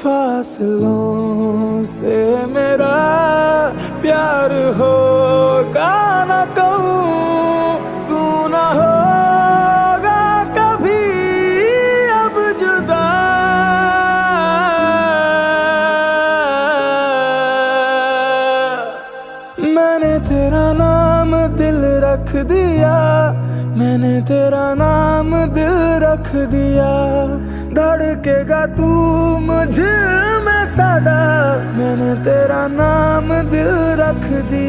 फासलों से मेरा प्यार होगा ना कहूँ तू ना होगा कभी अब जुदा। मैंने तेरा नाम दिल रख दिया, मैंने तेरा नाम दिल रख दिया। धड़केगा तू मुझ में सदा, मैंने तेरा नाम दिल रख दिया।